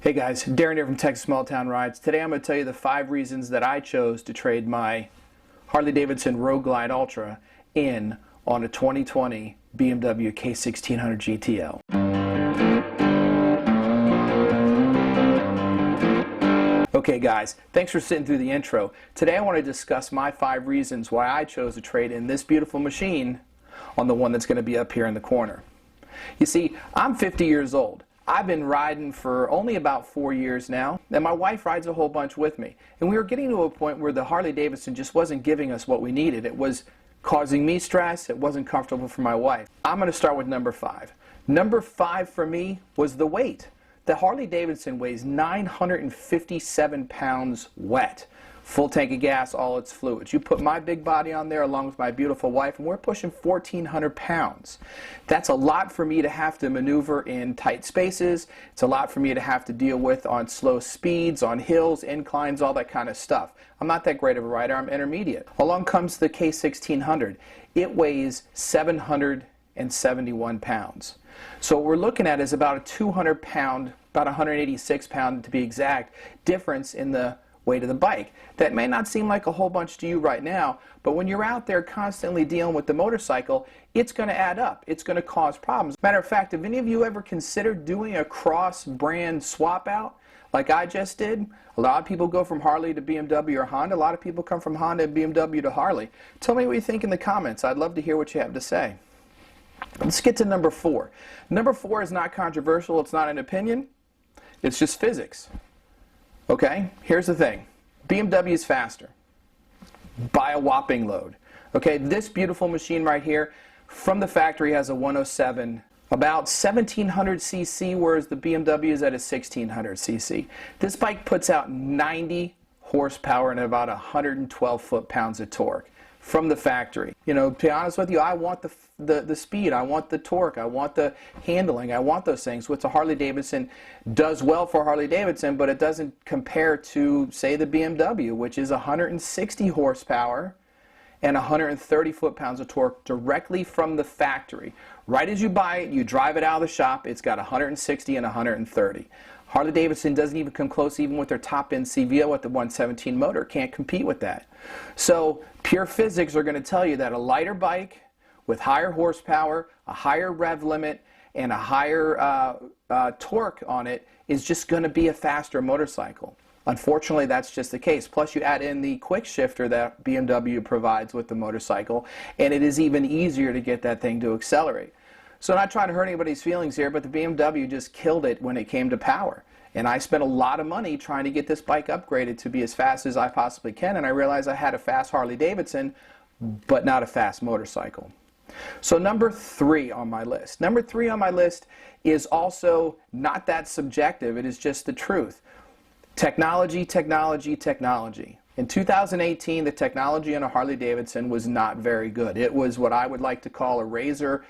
Hey guys, Darren here from Texas Small Town Rides. Today I'm going to tell you the 5 reasons that I chose to trade my Harley Davidson Road Glide Ultra in on a 2020 BMW K1600 GTL. Okay guys, thanks for sitting through the intro. Today I want to discuss my 5 reasons why I chose to trade in this beautiful machine on the one that's going to be up here in the corner. You see, I'm 50 years old. I've been riding for only about 4 years now, and my wife rides a whole bunch with me. And we were getting to a point where the Harley Davidson just wasn't giving us what we needed. It was causing me stress. It wasn't comfortable for my wife. I'm going to start with number 5. Number 5 for me was the weight. The Harley Davidson weighs 957 pounds wet. Full tank of gas, all its fluids. You put my big body on there along with my beautiful wife, and we're pushing 1,400 pounds. That's a lot for me to have to maneuver in tight spaces. It's a lot for me to have to deal with on slow speeds, on hills, inclines, all that kind of stuff. I'm not that great of a rider. I'm intermediate. Along comes the K1600. It weighs 771 pounds. So what we're looking at is about a 200 pound, about 186 pound to be exact, difference in the weight of the bike. That may not seem like a whole bunch to you right now, but when you're out there constantly dealing with the motorcycle, it's going to add up. It's going to cause problems. Matter of fact, have any of you ever considered doing a cross-brand swap out like I just did? A lot of people go from Harley to BMW or Honda. A lot of people come from Honda and BMW to Harley. Tell me what you think in the comments. I'd love to hear what you have to say. Let's get to number 4. Number 4 is not controversial. It's not an opinion. It's just physics. Okay, here's the thing. BMW is faster by a whopping load. Okay, this beautiful machine right here from the factory has a 107, about 1700 cc, whereas the BMW is at a 1600 cc. This bike puts out 90 horsepower and about 112 foot-pounds of torque from the factory. You know, to be honest with you, I want the speed, I want the torque, I want the handling, I want those things, which the Harley Davidson does well for Harley Davidson, but it doesn't compare to, say, the BMW, which is 160 horsepower and 130 foot-pounds of torque directly from the factory. Right as you buy it, you drive it out of the shop, it's got 160 and 130. Harley Davidson doesn't even come close even with their top-end CVO at the 117 motor. Can't compete with that. So pure physics are going to tell you that a lighter bike with higher horsepower, a higher rev limit, and a higher torque on it is just going to be a faster motorcycle. Unfortunately, that's just the case. Plus, you add in the quick shifter that BMW provides with the motorcycle, and it is even easier to get that thing to accelerate. So I'm not trying to hurt anybody's feelings here, but the BMW just killed it when it came to power. And I spent a lot of money trying to get this bike upgraded to be as fast as I possibly can, and I realized I had a fast Harley Davidson, but not a fast motorcycle. So number 3 on my list. Number 3 on my list is also not that subjective. It is just the truth. Technology, technology, technology. In 2018, the technology on a Harley Davidson was not very good. It was what I would like to call a Razr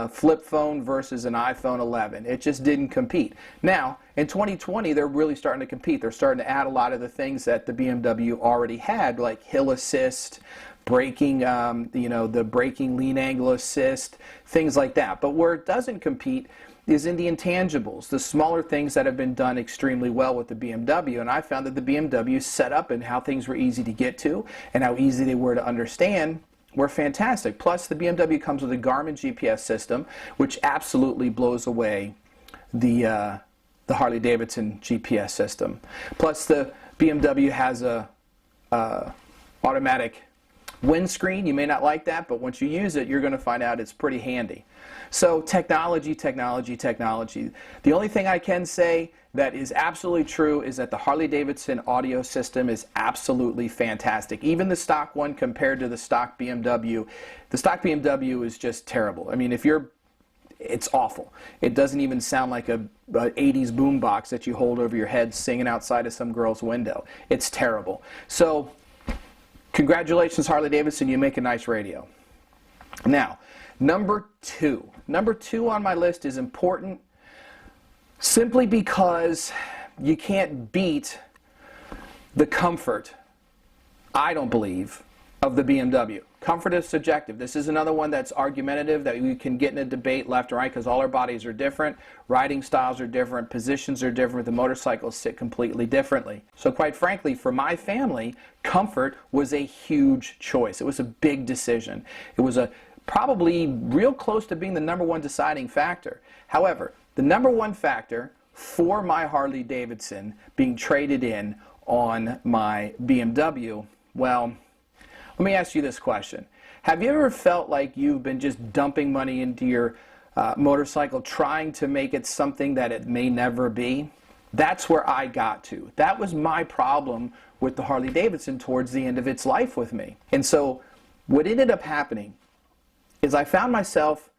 flip phone versus an iPhone 11. It just didn't compete. Now, in 2020, they're really starting to compete. They're starting to add a lot of the things that the BMW already had, like hill assist, braking, the braking lean angle assist, things like that. But where it doesn't compete is in the intangibles, the smaller things that have been done extremely well with the BMW. And I found that the BMW set up and how things were easy to get to and how easy they were to understand were fantastic. Plus, the BMW comes with a Garmin GPS system, which absolutely blows away the Harley Davidson GPS system. Plus, the BMW has a automatic windscreen. You may not like that, but once you use it, you're going to find out it's pretty handy. So technology, technology, technology. The only thing I can say that is absolutely true is that the Harley Davidson audio system is absolutely fantastic. Even the stock one compared to the stock BMW, the stock BMW is just terrible. I mean, it's awful. It doesn't even sound like a 80s boombox that you hold over your head singing outside of some girl's window. It's terrible. So congratulations, Harley Davidson, you make a nice radio. Now, number 2. Number 2 on my list is important simply because you can't beat the comfort, I don't believe, of the BMW. Comfort is subjective. This is another one that's argumentative, that we can get in a debate left and right, because all our bodies are different, riding styles are different, positions are different, the motorcycles sit completely differently. So quite frankly, for my family, comfort was a huge choice. It was a big decision. It was probably real close to being the #1 deciding factor. However, the #1 factor for my Harley Davidson being traded in on my BMW, well, let me ask you this question. Have you ever felt like you've been just dumping money into your motorcycle, trying to make it something that it may never be? That's where I got to. That was my problem with the Harley Davidson towards the end of its life with me. And so what ended up happening is I found myself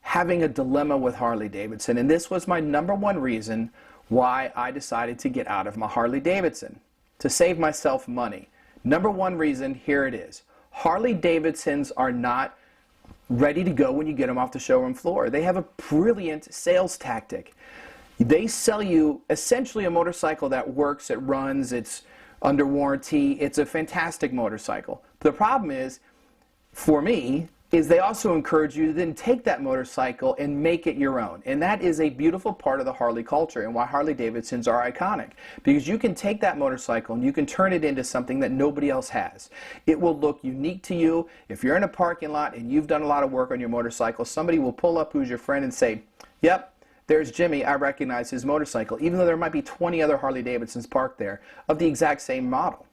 having a dilemma with Harley Davidson, and this was my #1 reason why I decided to get out of my Harley Davidson, to save myself money. #1 reason, here it is. Harley Davidsons are not ready to go when you get them off the showroom floor. They have a brilliant sales tactic. They sell you essentially a motorcycle that works, it runs, it's under warranty, it's a fantastic motorcycle. The problem is, for me, is they also encourage you to then take that motorcycle and make it your own. And that is a beautiful part of the Harley culture and why Harley Davidsons are iconic. Because you can take that motorcycle and you can turn it into something that nobody else has. It will look unique to you. If you're in a parking lot and you've done a lot of work on your motorcycle, somebody will pull up who's your friend and say, "Yep, there's Jimmy, I recognize his motorcycle," even though there might be 20 other Harley Davidsons parked there of the exact same model.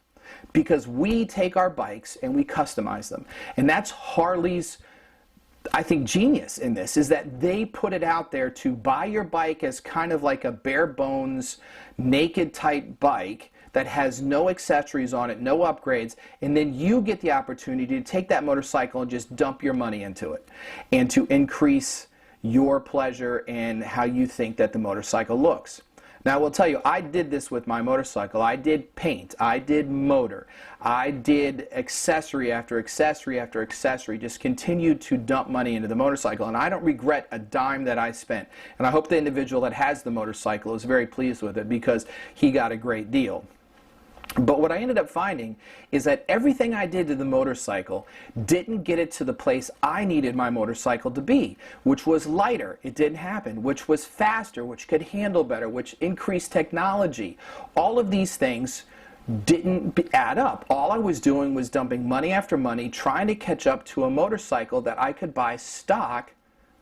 Because we take our bikes and we customize them. And that's Harley's, I think, genius in this, is that they put it out there to buy your bike as kind of like a bare bones, naked type bike that has no accessories on it, no upgrades, and then you get the opportunity to take that motorcycle and just dump your money into it and to increase your pleasure and how you think that the motorcycle looks. Now I will tell you, I did this with my motorcycle. I did paint, I did motor, I did accessory after accessory after accessory, just continued to dump money into the motorcycle, and I don't regret a dime that I spent. And I hope the individual that has the motorcycle is very pleased with it because he got a great deal. But what I ended up finding is that everything I did to the motorcycle didn't get it to the place I needed my motorcycle to be, which was lighter. It didn't happen. Which was faster, which could handle better, which increased technology. All of these things didn't add up. All I was doing was dumping money after money, trying to catch up to a motorcycle that I could buy stock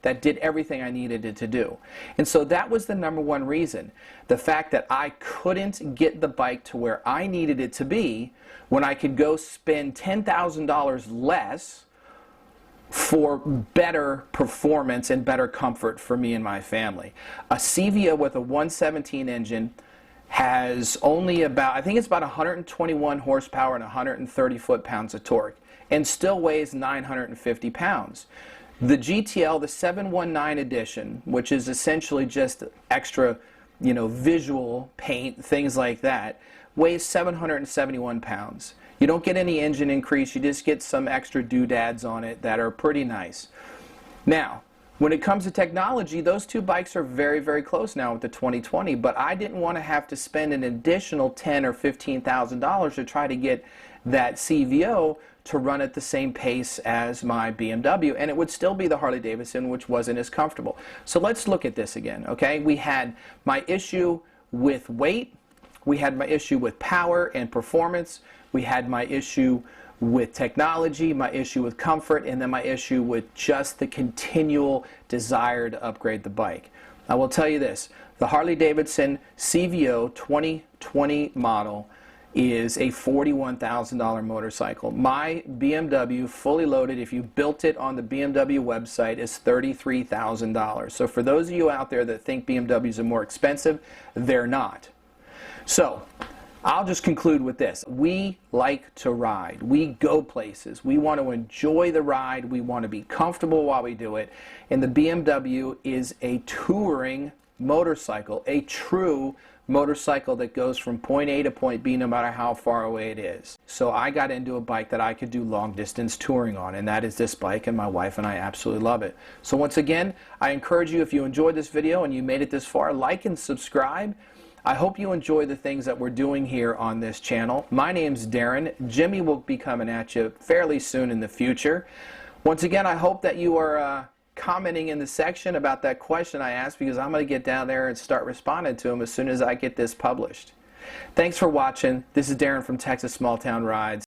that did everything I needed it to do. And so that was the #1 reason. The fact that I couldn't get the bike to where I needed it to be when I could go spend $10,000 less for better performance and better comfort for me and my family. A CVO with a 117 engine has only about, I think it's about 121 horsepower and 130 foot-pounds of torque, and still weighs 950 pounds. The GTL, the 719 edition, which is essentially just extra, visual paint, things like that, weighs 771 pounds. You don't get any engine increase, you just get some extra doodads on it that are pretty nice. Now, when it comes to technology, those two bikes are very, very close now with the 2020, but I didn't want to have to spend an additional $10,000 or $15,000 to try to get that CVO to run at the same pace as my BMW, and it would still be the Harley Davidson, which wasn't as comfortable. So let's look at this again, okay? We had my issue with weight, we had my issue with power and performance, we had my issue with technology, my issue with comfort, and then my issue with just the continual desire to upgrade the bike. I will tell you this, the Harley Davidson CVO 2020 model is a $41,000 motorcycle. My BMW, fully loaded, if you built it on the BMW website, is $33,000. So for those of you out there that think BMWs are more expensive, they're not. So I'll just conclude with this. We like to ride. We go places. We want to enjoy the ride. We want to be comfortable while we do it. And the BMW is a touring motorcycle, a true motorcycle that goes from point A to point B no matter how far away it is. So I got into a bike that I could do long distance touring on, and that is this bike, and my wife and I absolutely love it. So once again, I encourage you, if you enjoyed this video and you made it this far, like and subscribe. I hope you enjoy the things that we're doing here on this channel. My name's Darren. Jimmy will be coming at you fairly soon in the future. Once again, I hope that you are commenting in the section about that question I asked, because I'm going to get down there and start responding to them as soon as I get this published. Thanks for watching. This is Darren from Texas Small Town Rides.